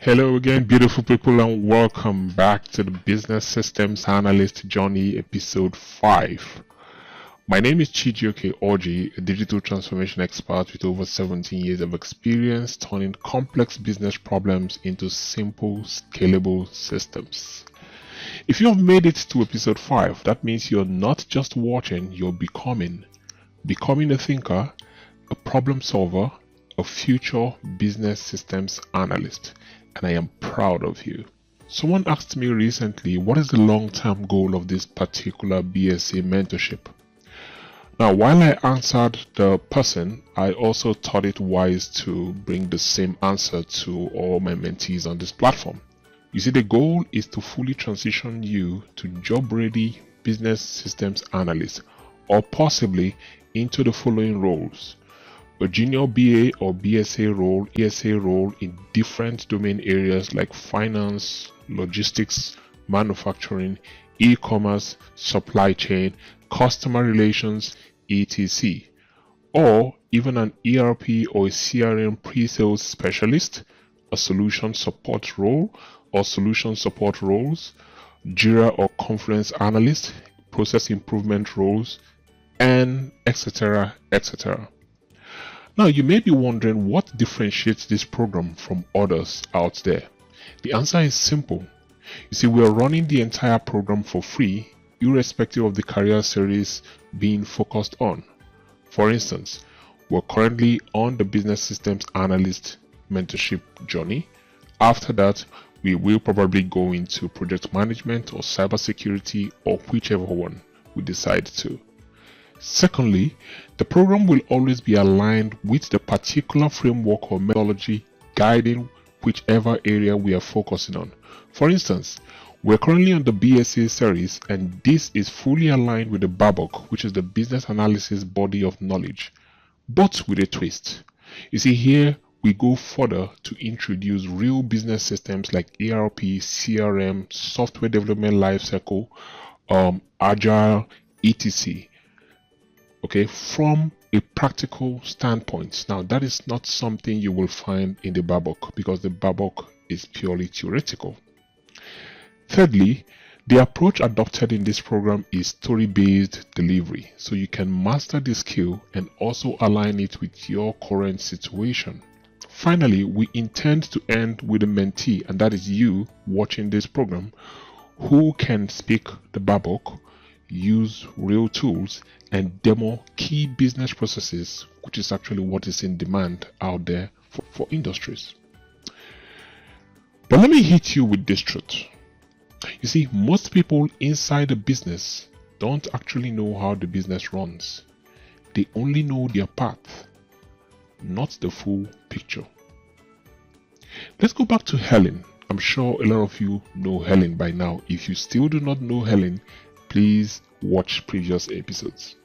Hello again, beautiful people, and welcome back to the Business Systems Analyst Journey, episode 5. My name is Chijioke Orji, a digital transformation expert with over 17 years of experience turning complex business problems into simple, scalable systems. If you have made it to episode 5, that means you're not just watching, you're becoming a thinker, a problem solver, a future business systems analyst. And I am proud of you. Someone asked me recently, what is the long-term goal of this particular BSc mentorship? Now, while I answered the person, I also thought it wise to bring the same answer to all my mentees on this platform. You see, the goal is to fully transition you to job-ready business systems analyst, or possibly into the following roles: a junior BA or BSA role, ESA role in different domain areas like finance, logistics, manufacturing, e-commerce, supply chain, customer relations, etc. Or even an ERP or a CRM pre-sales specialist, a solution support role or solution support roles, Jira or Confluence analyst, process improvement roles, and etc. etc. Now, you may be wondering what differentiates this program from others out there. The answer is simple. You see, we are running the entire program for free, irrespective of the career series being focused on. For instance, we're currently on the Business Systems Analyst mentorship journey. After that, we will probably go into project management or cybersecurity, or whichever one we decide to. Secondly, the program will always be aligned with the particular framework or methodology guiding whichever area we are focusing on. For instance, we're currently on the BSA series, and this is fully aligned with the BABOK, which is the Business Analysis Body of Knowledge, but with a twist. You see, here we go further to introduce real business systems like ERP, CRM, software development lifecycle, agile, etc. Okay, from a practical standpoint. Now, that is not something you will find in the BABOK, because the BABOK is purely theoretical. Thirdly, the approach adopted in this program is story-based delivery, so you can master the skill and also align it with your current situation. Finally, we intend to end with a mentee, and that is you watching this program, who can speak the BABOK, use real tools, and demo key business processes, which is actually what is in demand out there for industries. But let me hit you with this truth. You see, most people inside the business don't actually know how the business runs. They only know their path, not the full picture. Let's go back to Helen. I'm sure a lot of you know Helen by now. If you still do not know Helen, please watch previous episodes.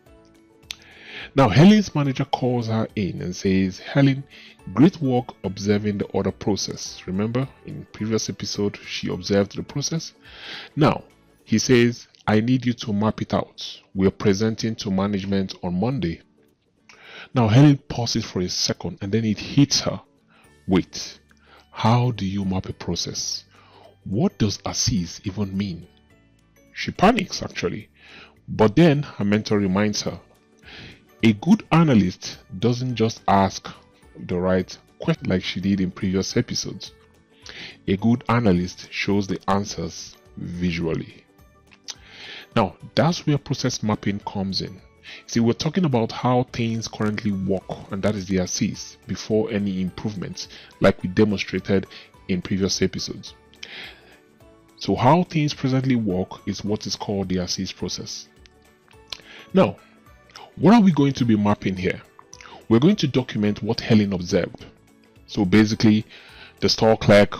Now, Helen's manager calls her in and says, "Helen, great work observing the order process." Remember, in previous episode, she observed the process. Now, he says, "I need you to map it out. We're presenting to management on Monday." Now, Helen pauses for a second, and then it hits her. Wait, how do you map a process? What does assess even mean? She panics, actually. But then her mentor reminds her, a good analyst doesn't just ask the right question like she did in previous episodes. A good analyst shows the answers visually. Now, that's where process mapping comes in. See, we're talking about how things currently work, and that is the assess, before any improvements, like we demonstrated in previous episodes. So how things presently work is what is called the assess process. Now, what are we going to be mapping here? We're going to document what Helen observed. So basically, the store clerk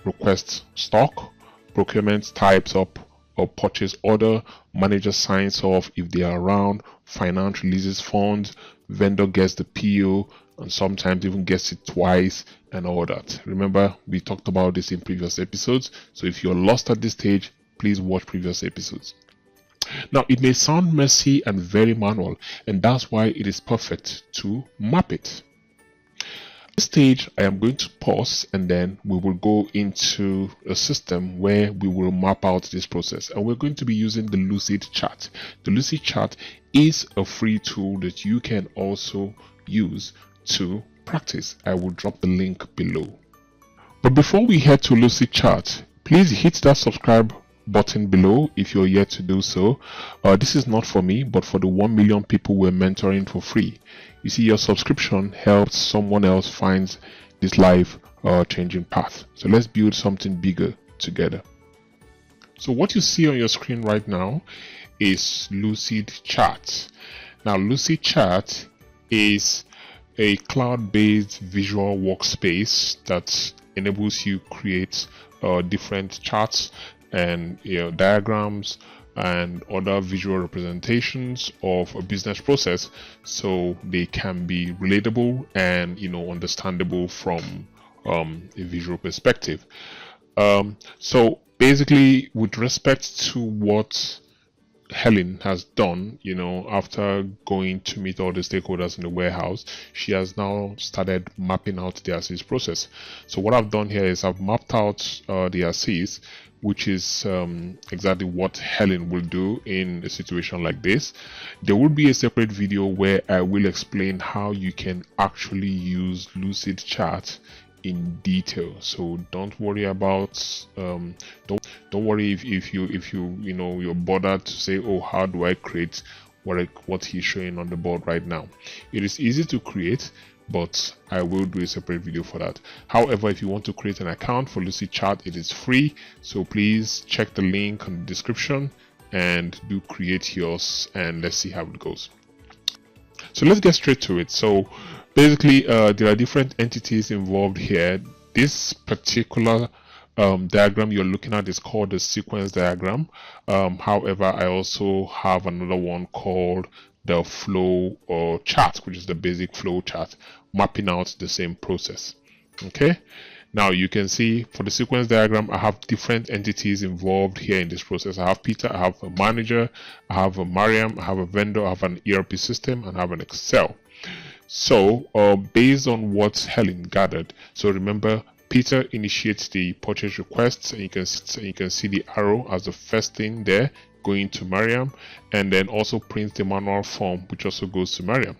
requests stock, procurement types up or purchase order, manager signs off if they are around, finance releases funds, vendor gets the PO, and sometimes even gets it twice, and all that. Remember, we talked about this in previous episodes, so if you're lost at this stage, please watch previous episodes. Now, it may sound messy and very manual, and that's why it is perfect to map it. This stage I am going to pause, and then we will go into a system where we will map out this process, and we're going to be using the Lucidchart. The Lucidchart is a free tool that you can also use to practice. I will drop the link below. But before we head to Lucidchart, please hit that subscribe button below if you're yet to do so. This is not for me, but for the 1 million people we're mentoring for free. You see, your subscription helps someone else find this life changing path. So let's build something bigger together. So what you see on your screen right now is Lucidchart. Now, Lucidchart is a cloud-based visual workspace that enables you create different charts and diagrams and other visual representations of a business process, so they can be relatable and understandable from a visual perspective. So basically, with respect to what Helen has done, after going to meet all the stakeholders in the warehouse, she has now started mapping out the assist process. So what I've done here is I've mapped out the assist, which is exactly what Helen will do in a situation like this. There will be a separate video where I will explain how you can actually use Lucidchart in detail. So don't worry about don't worry if you're bothered to say, oh, how do I create what he's showing on the board right now. It is easy to create, but I will do a separate video for that. However, if you want to create an account for Lucidchart, it is free, so please check the link in the description and do create yours, and let's see how it goes. So let's get straight to it. So basically, there are different entities involved here. This particular diagram you're looking at is called the sequence diagram. However, I also have another one called the flow chart, which is the basic flow chart, mapping out the same process. Okay, now you can see for the sequence diagram, I have different entities involved here in this process. I have Peter, I have a manager, I have a Mariam, I have a vendor, I have an ERP system, and I have an Excel. So based on what Helen gathered, so remember, Peter initiates the purchase requests, and you can see the arrow as the first thing there going to Mariam, and then also prints the manual form, which also goes to Mariam.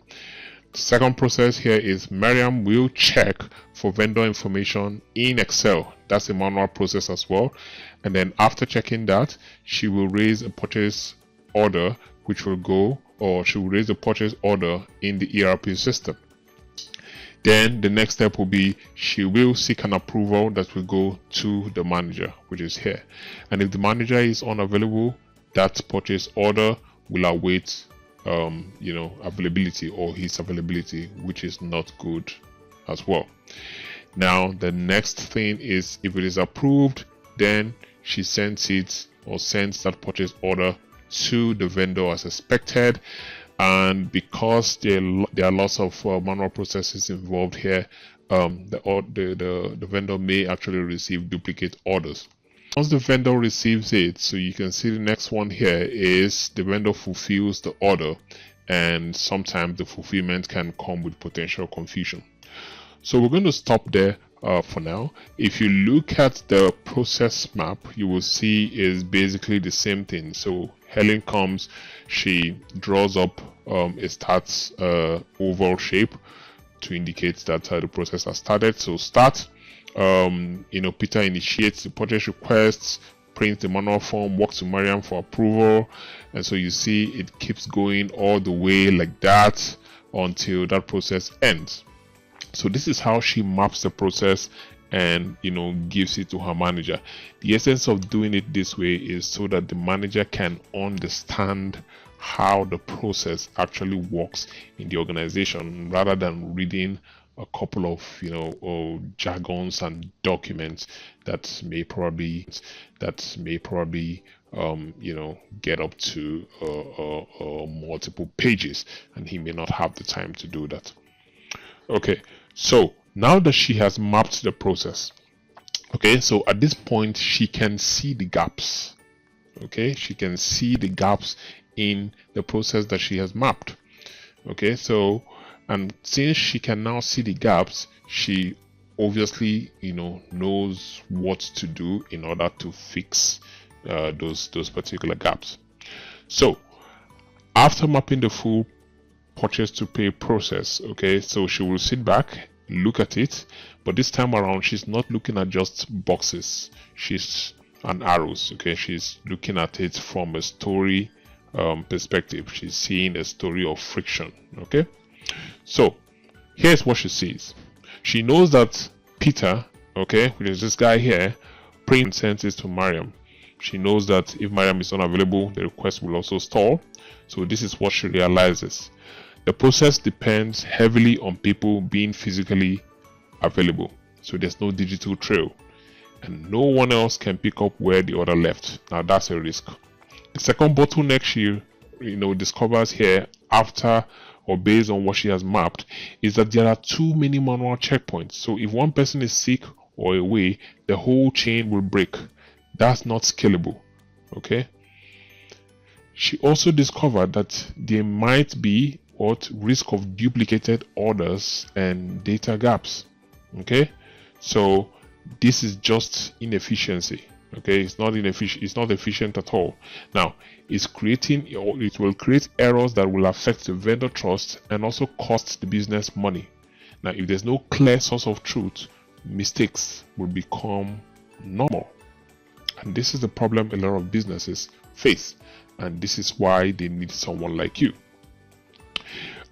The second process here is Mariam will check for vendor information in Excel. That's a manual process as well. And then after checking that, she will raise a purchase order, which will go, or she will raise a purchase order in the ERP system. Then the next step will be she will seek an approval that will go to the manager, which is here. And if the manager is unavailable, that purchase order will await availability, or his availability, which is not good as well. Now the next thing is, if it is approved, then she sends it, or sends that purchase order to the vendor as expected. And because there are lots of manual processes involved here, the vendor may actually receive duplicate orders. Once the vendor receives it, so you can see the next one here is the vendor fulfills the order, and sometimes the fulfillment can come with potential confusion. So we're going to stop there for now. If you look at the process map, you will see is basically the same thing. So Helen comes, she draws up a start oval shape to indicate that the process has started. So start, Peter initiates the purchase requests, prints the manual form, walks to Mariam for approval, and so you see it keeps going all the way like that until that process ends. So this is how she maps the process and gives it to her manager. The essence of doing it this way is so that the manager can understand how the process actually works in the organization, rather than reading a couple of jargons and documents that may probably get up to multiple pages, and he may not have the time to do that. Okay, so now that she has mapped the process, okay, so at this point she can see the gaps. Okay, she can see the gaps in the process that she has mapped. Okay, so And since she can now see the gaps, she obviously, knows what to do in order to fix those particular gaps. So after mapping the full purchase to pay process, okay, so she will sit back, look at it, but this time around she's not looking at just boxes, she's and arrows, okay, she's looking at it from a story perspective. She's seeing a story of friction. Okay, so here's what she sees. She knows that Peter, okay, which is this guy here, praying senses to Mariam. She knows that if Mariam is unavailable, the request will also stall. So this is what she realizes. The process depends heavily on people being physically available. So there's no digital trail, and no one else can pick up where the other left. Now that's a risk. The second bottleneck she discovers here, after or based on what she has mapped, is that there are too many manual checkpoints. So if one person is sick or away, the whole chain will break. That's not scalable. Okay. She also discovered that there might be risk of duplicated orders and data gaps. Okay, so this is just inefficiency. Okay, it's not efficient at all. Now it will create errors that will affect the vendor trust and also cost the business money. Now if there's no clear source of truth, mistakes will become normal, and this is the problem a lot of businesses face, and this is why they need someone like you.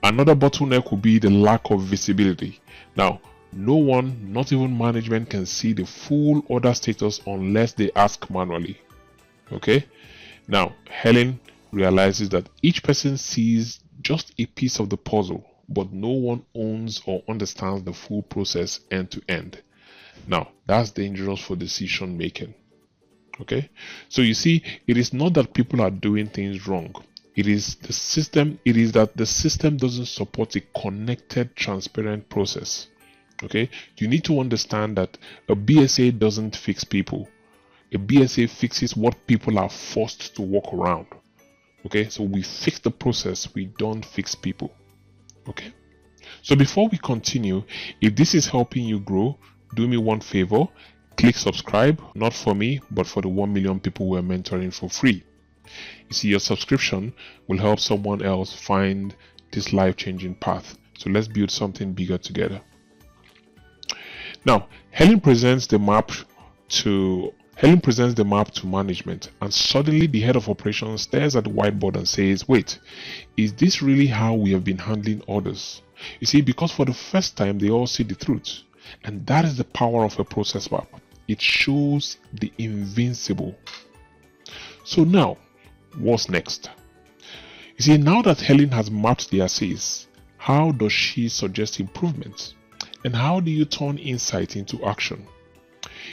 Another bottleneck will be the lack of visibility. Now no one, not even management, can see the full order status unless they ask manually. Okay, now Helen realizes that each person sees just a piece of the puzzle, but no one owns or understands the full process end to end. Now that's dangerous for decision making. Okay, so you see, it is not that people are doing things wrong. It is the system. It is that the system doesn't support a connected, transparent process. Okay, you need to understand that a BSA doesn't fix people. A BSA fixes what people are forced to walk around. Okay, so we fix the process, we don't fix people. Okay, so before we continue, if this is helping you grow, do me one favor, click subscribe, not for me, but for the 1 million people we're mentoring for free. You see, your subscription will help someone else find this life-changing path. So let's build something bigger together. Now, Helen presents the map to management, and suddenly the head of operations stares at the whiteboard and says, wait, is this really how we have been handling orders? You see, because for the first time they all see the truth, and that is the power of a process map. It shows the invincible. So now, what's next? You see, now that Helen has mapped the assays, how does she suggest improvements? And how do you turn insight into action?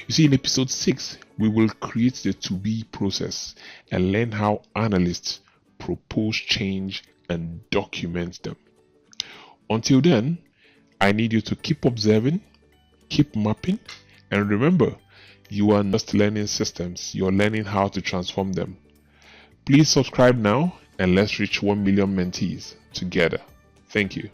You see, in episode 6, we will create the to-be process and learn how analysts propose change and document them. Until then, I need you to keep observing, keep mapping, and remember, you are not learning systems, you're learning how to transform them. Please subscribe now, and let's reach 1 million mentees together. Thank you.